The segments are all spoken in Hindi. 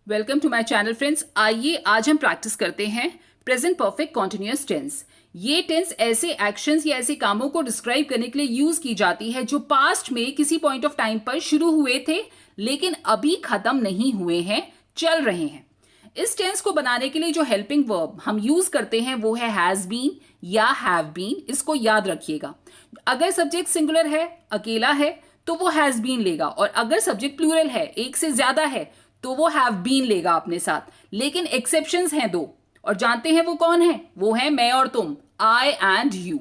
Welcome to my channel friends. आइए आज हम प्रैक्टिस करते हैं प्रेजेंट परफेक्ट कॉन्टिन्यूअस टेंस। ये टेंस ऐसे एक्शंस या ऐसे कामों को डिस्क्राइब करने के लिए यूज की जाती है जो पास्ट में किसी पॉइंट ऑफ टाइम पर शुरू हुए थे लेकिन अभी खत्म नहीं हुए हैं, चल रहे हैं। इस टेंस को बनाने के लिए जो हेल्पिंग वर्ब हम यूज करते हैं वो है हैज बीन या हैव बीन। इसको याद रखिएगा। अगर सब्जेक्ट सिंगुलर है, अकेला है, तो वो हैज बीन लेगा, और अगर सब्जेक्ट प्लूरल है, एक से ज्यादा है, तो वो हैव बीन लेगा अपने साथ। लेकिन एक्सेप्शंस हैं दो, और जानते हैं वो कौन है? वो है मैं और तुम, I and you.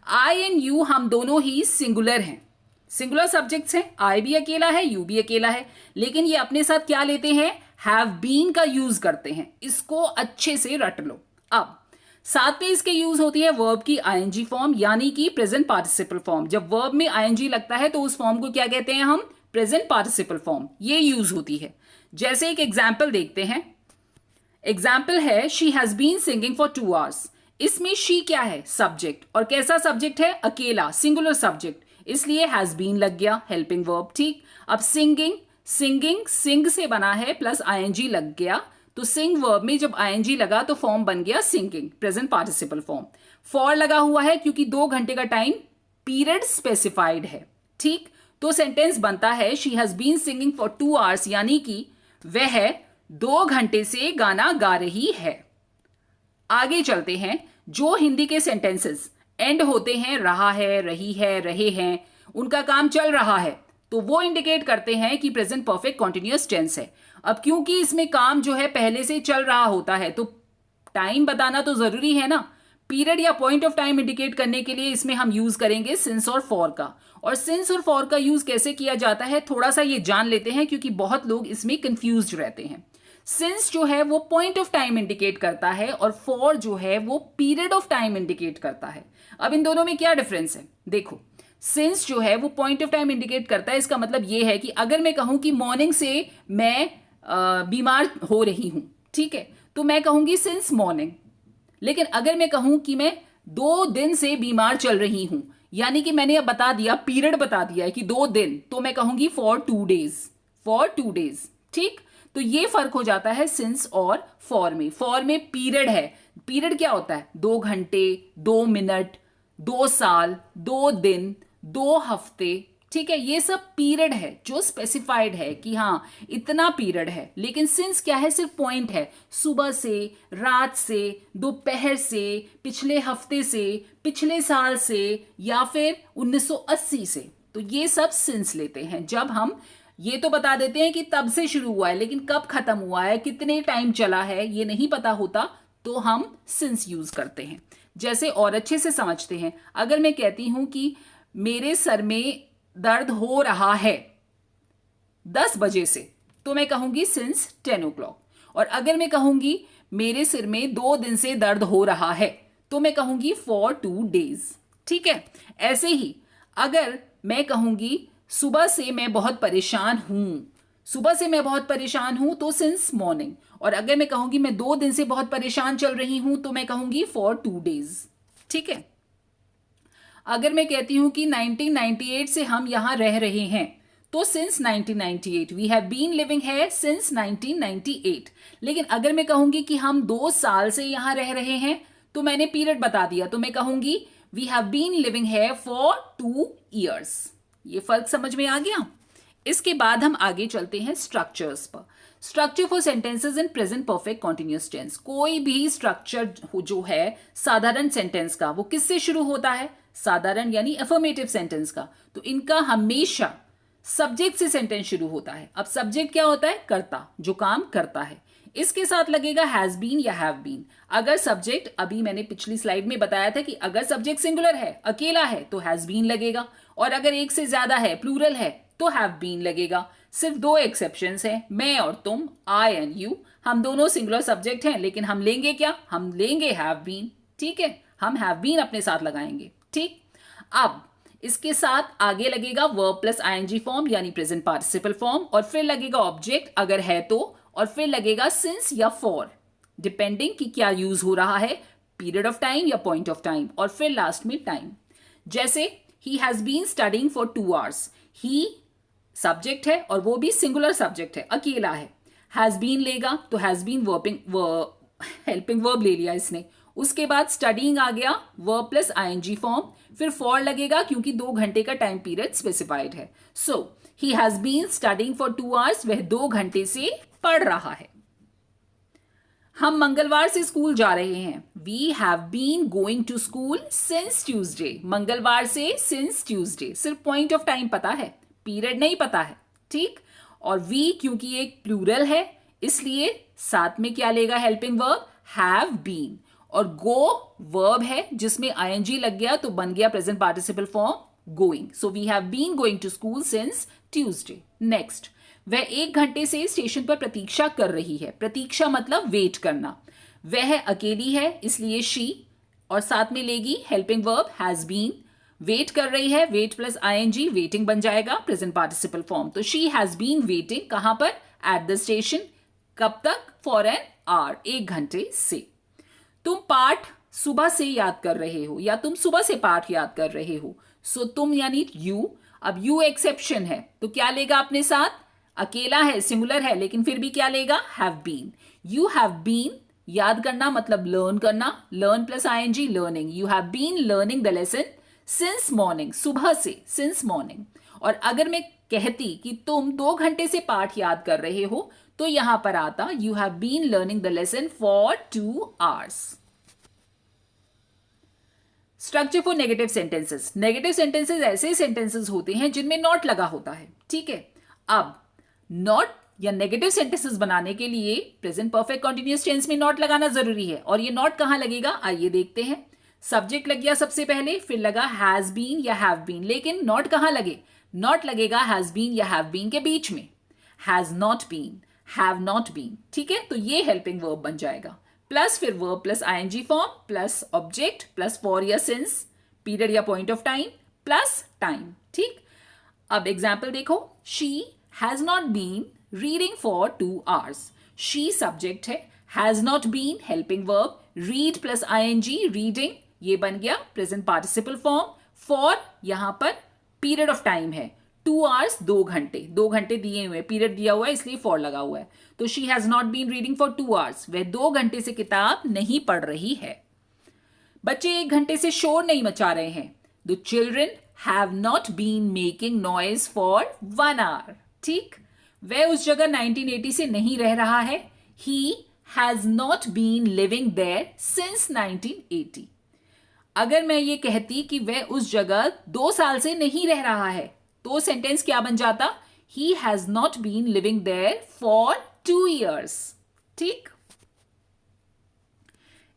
I and you हम दोनों ही सिंगुलर हैं, सिंगुलर सब्जेक्ट्स हैं। आई भी अकेला है, यू भी अकेला है, लेकिन ये अपने साथ क्या लेते हैं? हैव बीन का यूज करते हैं। इसको अच्छे से रट लो। अब साथ में इसके यूज होती है वर्ब की आईएनजी फॉर्म, यानी कि प्रेजेंट पार्टिसिपल फॉर्म। जब वर्ब में आईएनजी लगता है तो उस फॉर्म को क्या कहते हैं हम? Present participle form. ये यूज होती है। जैसे एक एग्जाम्पल देखते हैं। एग्जाम्पल है she has been singing for 2 hours। इसमें शी क्या है? सब्जेक्ट। और कैसा सब्जेक्ट है? अकेला, सिंगुलर सब्जेक्ट, इसलिए हैज बीन लग गया हेल्पिंग वर्ब। ठीक। अब सिंगिंग, सिंगिंग सिंग से बना है प्लस आईएनजी लग गया, तो सिंग वर्ब में जब आईएनजी लगा तो फॉर्म बन गया singing, present participle form. For लगा हुआ है क्योंकि 2 घंटे का टाइम पीरियड स्पेसिफाइड है। ठीक। तो सेंटेंस बनता है she has been singing for 2 hours, यानी कि वह 2 घंटे से गाना गा रही है। आगे चलते हैं। जो हिंदी के सेंटेंसेस एंड होते हैं रहा है, रही है, रहे हैं, उनका काम चल रहा है, तो वो इंडिकेट करते हैं कि प्रेजेंट परफेक्ट कॉन्टिन्यूअस टेंस है। अब क्योंकि इसमें काम जो है पहले से चल रहा होता है तो टाइम बताना तो जरूरी है ना। पीरियड या पॉइंट ऑफ टाइम इंडिकेट करने के लिए इसमें हम यूज करेंगे सिंस और फॉर का। और सिंस और फॉर का यूज कैसे किया जाता है थोड़ा सा ये जान लेते हैं, क्योंकि बहुत लोग इसमें कंफ्यूज्ड रहते हैं। सिंस जो है वो पॉइंट ऑफ टाइम इंडिकेट करता है और फॉर जो है वो पीरियड ऑफ टाइम इंडिकेट करता है। अब इन दोनों में क्या डिफरेंस है देखो। सिंस जो है वो पॉइंट ऑफ टाइम इंडिकेट करता है। इसका मतलब ये है कि अगर मैं कहूं कि मॉर्निंग से मैं बीमार हो रही हूं, ठीक है, तो मैं कहूंगी सिंस मॉर्निंग। लेकिन अगर मैं कहूं कि मैं 2 दिन से बीमार चल रही हूं, यानी कि मैंने अब बता दिया, पीरियड बता दिया है कि 2 दिन, तो मैं कहूंगी फॉर 2 days, फॉर 2 days। ठीक। तो ये फर्क हो जाता है सिंस और फॉर में। फॉर में पीरियड है। पीरियड क्या होता है? 2 घंटे, 2 मिनट, 2 साल, 2 दिन, 2 हफ्ते। ठीक है, ये सब पीरियड है जो स्पेसिफाइड है कि हाँ इतना पीरियड है। लेकिन सिंस क्या है? सिर्फ पॉइंट है। सुबह से, रात से, दोपहर से, पिछले हफ्ते से, पिछले साल से, या फिर 1980 से। तो ये सब सिंस लेते हैं। जब हम ये तो बता देते हैं कि तब से शुरू हुआ है, लेकिन कब खत्म हुआ है, कितने टाइम चला है, ये नहीं पता होता, तो हम सिंस यूज करते हैं। जैसे और अच्छे से समझते हैं। अगर मैं कहती हूं कि मेरे सर में दर्द हो रहा है 10 बजे से, तो मैं कहूंगी सिंस 10 o'clock। और अगर मैं कहूंगी मेरे सिर में 2 दिन से दर्द हो रहा है, तो मैं कहूंगी फॉर 2 days। ठीक है। ऐसे ही अगर मैं कहूंगी सुबह से मैं बहुत परेशान हूं, सुबह से मैं बहुत परेशान हूं, तो सिंस मॉर्निंग। और अगर मैं कहूंगी मैं 2 दिन से बहुत परेशान चल रही हूं, तो मैं कहूंगी फॉर 2 days। ठीक है। अगर मैं कहती हूं कि 1998 से हम यहां रह रहे हैं, तो since 1998, we have been living है सिंस 1998। लेकिन अगर मैं कहूंगी कि हम 2 साल से यहां रह रहे हैं, तो मैंने पीरियड बता दिया, तो मैं कहूंगी वी हैव बीन लिविंग है फॉर 2 years। ये फर्क समझ में आ गया। इसके बाद हम आगे चलते हैं स्ट्रक्चर्स पर। Structure for sentences in present perfect continuous tense. कोई भी स्ट्रक्चर जो है साधारण सेंटेंस का, वो किससे शुरू होता है? साधारण यानी अफर्मेटिव सेंटेंस का। तो इनका हमेशा सब्जेक्ट से सेंटेंस शुरू होता है। अब सब्जेक्ट क्या होता है? कर्ता, जो काम करता है। इसके साथ लगेगा हैज बीन या हैव बीन। अगर सब्जेक्ट, अभी मैंने पिछली स्लाइड में बताया था कि अगर सब्जेक्ट सिंगुलर है, अकेला है, तो हैज बीन लगेगा, और अगर एक से ज्यादा है, प्लूरल है, तो हैव बीन लगेगा। सिर्फ 2 एक्सेप्शंस हैं, मैं और तुम, आई एंड यू। हम दोनों सिंगुलर सब्जेक्ट हैं, लेकिन हम लेंगे क्या? हम लेंगे हैव बीन। ठीक है, हम हैव बीन अपने साथ लगाएंगे। ठीक। अब इसके साथ आगे लगेगा वर्ब प्लस आईएनजी फॉर्म, यानी प्रेजेंट पार्टिसिपल फॉर्म, और फिर लगेगा ऑब्जेक्ट अगर है तो, और फिर लगेगा सिंस या फॉर, डिपेंडिंग कि क्या यूज हो रहा है, पीरियड ऑफ टाइम या पॉइंट ऑफ टाइम, और फिर लास्ट में टाइम। जैसे he has been studying for 2 hours। He subject है और वो भी सिंगुलर सब्जेक्ट है, अकेला है। हैज बीन लेगा तो हैज बीन हेल्पिंग वर्ब ले लिया इसने। उसके बाद स्टडीइंग आ गया, वर्ब प्लस आईएनजी फॉर्म, फिर फॉर लगेगा क्योंकि 2 घंटे का टाइम पीरियड स्पेसिफाइड है। So he has been studying for 2 hours, वह 2 घंटे से पढ़ रहा है। हम मंगलवार से स्कूल जा रहे हैं। We have been going to school since Tuesday. मंगलवार से सिंस ट्यूसडे, सिर्फ पॉइंट ऑफ टाइम पता है, पीरियड नहीं पता है, ठीक। और वी क्योंकि एक प्लूरल है इसलिए साथ में क्या लेगा, हेल्पिंग वर्ब हैव बीन। और गो वर्ब है जिसमें आईएनजी लग गया तो बन गया present participle form going. So we have been going to school since Tuesday. Next, वह 1 घंटे से स्टेशन पर प्रतीक्षा कर रही है। प्रतीक्षा मतलब वेट करना। वह अकेली है इसलिए शी, और साथ में लेगी helping verb has been. Wait कर रही है, वेट प्लस आईएनजी, वेटिंग बन जाएगा प्रेजेंट पार्टिसिपल फॉर्म। तो शी हैज बीन वेटिंग, कहां पर, एट द स्टेशन। कब तक, फॉर एन आवर, 1 घंटे से। तुम पाठ सुबह से याद कर रहे हो या तुम सुबह से पाठ याद कर रहे हो। सो तुम यानी यू। अब यू एक्सेप्शन है तो क्या लेगा अपने साथ, अकेला है, सिंगुलर है, लेकिन फिर भी क्या लेगा, have been. You have been, याद करना मतलब लर्न करना, learn plus ING, learning. You have been learning the lesson since morning, सुबह से, सिंस मॉर्निंग। और अगर मैं कहती कि तुम 2 घंटे से पाठ याद कर रहे हो तो यहां पर आता you have been learning the lesson for 2 hours. Structure for negative sentences. Negative sentences ऐसे सेंटेंसेस होते हैं जिनमें नॉट लगा होता है, ठीक है। अब नॉट या नेगेटिव सेंटेंसेस बनाने के लिए प्रेजेंट परफेक्ट कंटीन्यूअस टेंस में नॉट लगाना जरूरी है। और ये नॉट कहां लगेगा, आइए देखते हैं। सब्जेक्ट लग गया सबसे पहले, फिर लगा हैज बीन या हैव बीन, लेकिन नॉट कहां लगे, नॉट लगेगा हैज बीन या हैव बीन के बीच में। Has not been, have not been, ठीक है। तो ये हेल्पिंग वर्ब बन जाएगा, प्लस फिर verb plus ING form plus object plus for या सिंस, पीरियड या point of time plus time, ठीक। अब एग्जाम्पल देखो, she has not been reading for 2 hours. She subject है, has not been helping verb, read plus ING, reading, ये बन गया प्रेजेंट पार्टिसिपल फॉर्म। फॉर यहां पर पीरियड ऑफ टाइम है, 2 आवर्स, 2 घंटे, 2 घंटे दिए हुए, पीरियड दिया हुआ है इसलिए फॉर लगा हुआ है। तो she has not been reading for 2 hours, वह 2 घंटे से किताब नहीं पढ़ रही है। बच्चे 1 घंटे से शोर नहीं मचा रहे हैं। The children have not been making noise for 1 hour, ठीक। वह उस जगह 1980 से नहीं रह रहा है। He has not been living there since 1980। अगर मैं ये कहती कि वह उस जगह 2 साल से नहीं रह रहा है तो सेंटेंस क्या बन जाता, he has not been living there for 2 years, ठीक।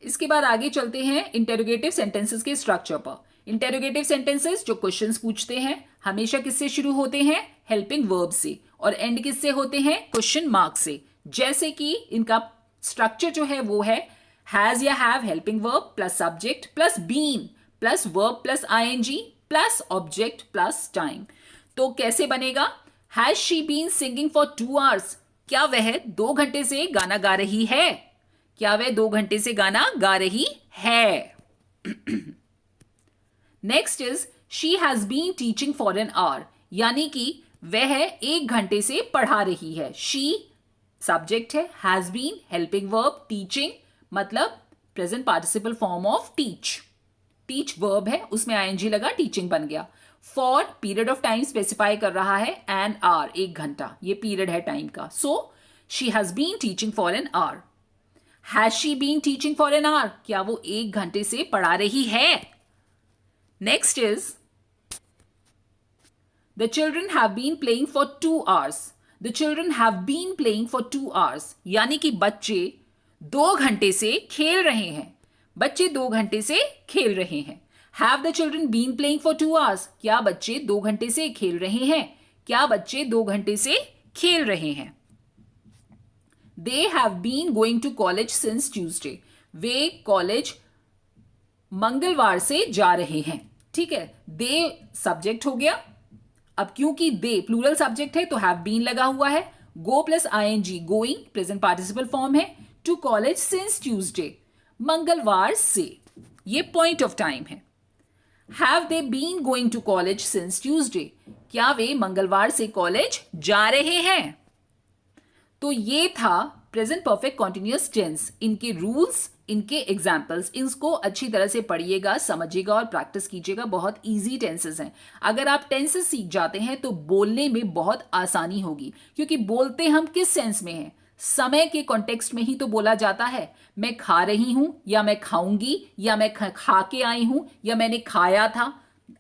इसके बाद आगे चलते हैं इंटेरोगेटिव सेंटेंसेस के स्ट्रक्चर पर। इंटेरोगेटिव सेंटेंसेस जो क्वेश्चंस पूछते हैं हमेशा किससे शुरू होते हैं, हेल्पिंग वर्ब से, और एंड किससे होते हैं, क्वेश्चन मार्क से। जैसे कि इनका स्ट्रक्चर जो है वो है हैज या have helping verb plus subject plus been plus verb plus ING plus object plus time. तो कैसे बनेगा, has she been singing for 2 hours, क्या वह 2 घंटे से गाना गा रही है, क्या वह 2 घंटे से गाना गा रही है। Next is she has been teaching for an hour, यानी कि वह 1 घंटे से पढ़ा रही है। शी सब्जेक्ट है, has been helping verb, teaching मतलब present participle form of teach, teach verb है उसमें आईएनजी लगा, टीचिंग बन गया। For period of time specify कर रहा है, एन आवर 1 घंटा, ये पीरियड है टाइम का। So she has been teaching for an hour. Has she been teaching for an hour, क्या वो 1 घंटे से पढ़ा रही है। Next is the children have been playing for 2 hours. The children have been playing for 2 hours, यानी कि बच्चे 2 घंटे से खेल रहे हैं, बच्चे 2 घंटे से खेल रहे हैं। Have the children been playing for 2 hours, क्या बच्चे 2 घंटे से खेल रहे हैं, क्या बच्चे 2 घंटे से खेल रहे हैं। They have been going to college since Tuesday, वे कॉलेज मंगलवार से जा रहे हैं, ठीक है। दे सब्जेक्ट हो गया, अब क्योंकि दे प्लूरल सब्जेक्ट है तो हैव बीन लगा हुआ है, go plus ING, going present participle form है, टू कॉलेज सिंस ट्यूसडे, मंगलवार से, ये पॉइंट ऑफ टाइम है। Have they been going to college since Tuesday, क्या वे मंगलवार से कॉलेज जा रहे हैं। तो ये था प्रेजेंट परफेक्ट कॉन्टिन्यूअस टेंस, इनके रूल्स, इनके एग्जाम्पल्स, इनको अच्छी तरह से पढ़िएगा, समझिएगा और प्रैक्टिस कीजिएगा। बहुत इजी टेंसेस हैं। अगर आप टेंसेस सीख जाते हैं तो बोलने में बहुत आसानी होगी, क्योंकि बोलते हम किस सेंस में हैं, समय के कॉन्टेक्स्ट में ही तो बोला जाता है। मैं खा रही हूं, या मैं खाऊंगी, या मैं खा के आई हूं, या मैंने खाया था।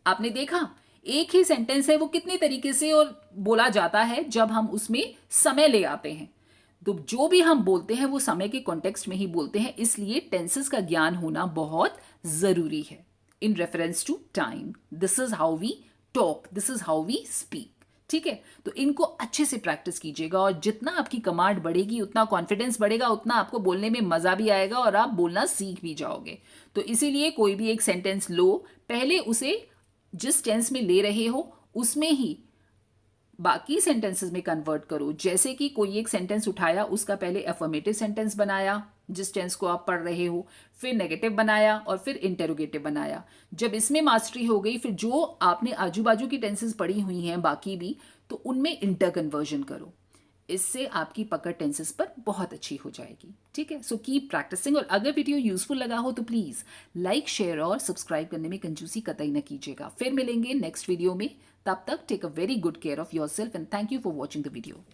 आपने देखा एक ही सेंटेंस है, वो कितने तरीके से और बोला जाता है जब हम उसमें समय ले आते हैं। तो जो भी हम बोलते हैं वो समय के कॉन्टेक्स्ट में ही बोलते हैं, इसलिए टेंसेस का ज्ञान होना बहुत जरूरी है। In reference to time, this is how we talk, this is how we speak. ठीक है, तो इनको अच्छे से प्रैक्टिस कीजिएगा, और जितना आपकी कमांड बढ़ेगी उतना कॉन्फिडेंस बढ़ेगा, उतना आपको बोलने में मजा भी आएगा और आप बोलना सीख भी जाओगे। तो इसीलिए कोई भी एक सेंटेंस लो, पहले उसे जिस टेंस में ले रहे हो उसमें ही बाकी सेंटेंसेस में कन्वर्ट करो। जैसे कि कोई एक सेंटेंस उठाया, उसका पहले अफर्मेटिव सेंटेंस बनाया जिस टेंस को आप पढ़ रहे हो, फिर नेगेटिव बनाया और फिर इंटेरोगेटिव बनाया। जब इसमें मास्टरी हो गई, फिर जो आपने आजू बाजू की टेंसेस पढ़ी हुई हैं बाकी भी, तो उनमें इंटर कन्वर्जन करो। इससे आपकी पकड़ टेंसेस पर बहुत अच्छी हो जाएगी। ठीक है, सो कीप प्रैक्टिसिंग। और अगर वीडियो यूजफुल लगा हो तो प्लीज लाइक, शेयर और सब्सक्राइब करने में कंजूसी कतई न कीजिएगा। फिर मिलेंगे नेक्स्ट वीडियो में। तब तक take a very good care of yourself and thank you for watching the video.